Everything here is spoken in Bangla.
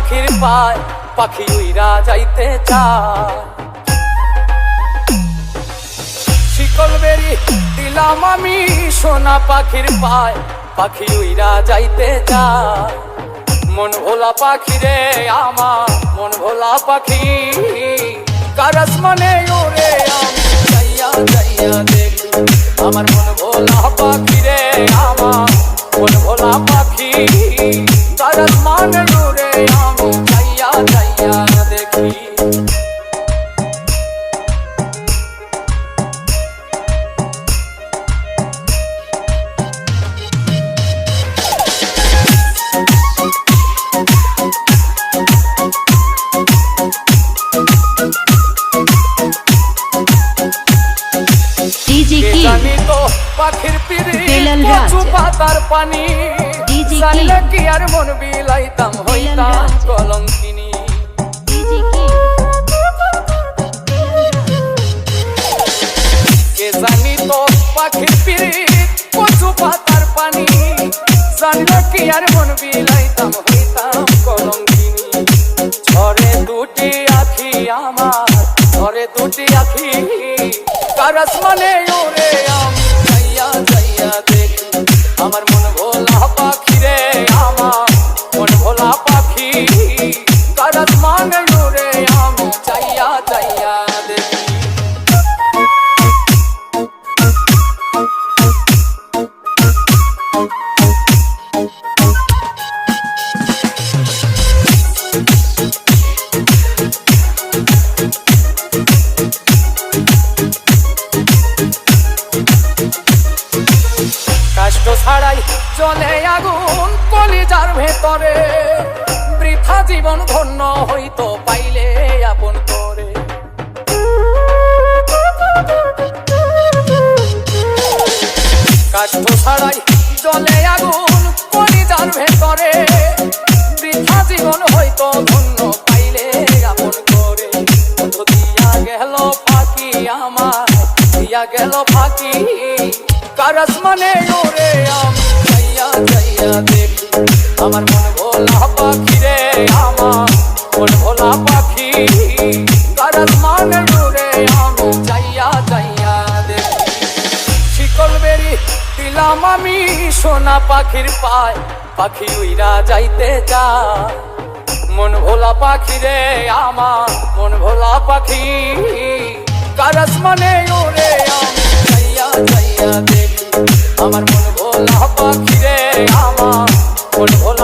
পাখির পায় পাখি উইরা যাইতে চায়। শিকল বেরি দিলাম আমি সোনা পাখির পায় পাখি উইরা যাইতে চায়। মন ভোলা পাখি রে আমার মন ভোলা পাখি, কার আসমানে ওরে আমি যাইয়া যাইয়া দেখি। আমার মন ভোলা পাখি রে আমার মন ভোলা পাখি, কার আসমানে ওরে আমি যাইয়া যাইয়া দেখি। জানি তো পাখির পিরি কচু পাতার পানি, জানলে কি আর মন বিলাইতাম হইতাম কলঙ্কিনী। কে জানি তো পাখির পিরি কচু পাতার পানি, জানলে কি আর মন বিলাইতাম হইতাম কলঙ্কিনী। ঝরে দুটি আখি আমার ঝরে দুটি আখি, কার আসমানে ওরে আমি যাইয়া যাইয়া দেখি। আমার মন ভোলা পাখি রে আমার মন ভোলা পাখি, কার আসমানে ওরে আমি যাইয়া যাইয়া দেখি। কষ্ট ছাড়াই জ্বলে আগুন কলিজার ভেতরে, বৃথা জীবন ধন্য হইতো পাইলে আপন করে। কষ্ট ছাড়াই জ্বলে আগুন কলিজার ভেতরে, বৃথা জীবন হইতো ধন্য পাইলে আপন করে। দিয়া গেল ফাঁকি আমার দিয়া গেল ফাঁকি, কার আসমানে ওরে আমি যাইয়া যাইয়া দেখি। আমার মন ভোলা পাখি রে আমার মন ভোলা পাখি, কার আসমানে ওরে আমি যাইয়া যাইয়া দেখি। শিকল বেরি দিলাম আমি সোনা পাখির পায় পাখি উইরা যাইতে চায়। মন ভোলা পাখি রে আমার মন ভোলা পাখি, কার আসমানে ওরে আমি যাইয়া যাইয়া দেখি। আমার মন ভোলা পাখি রে আমার মন ভোলা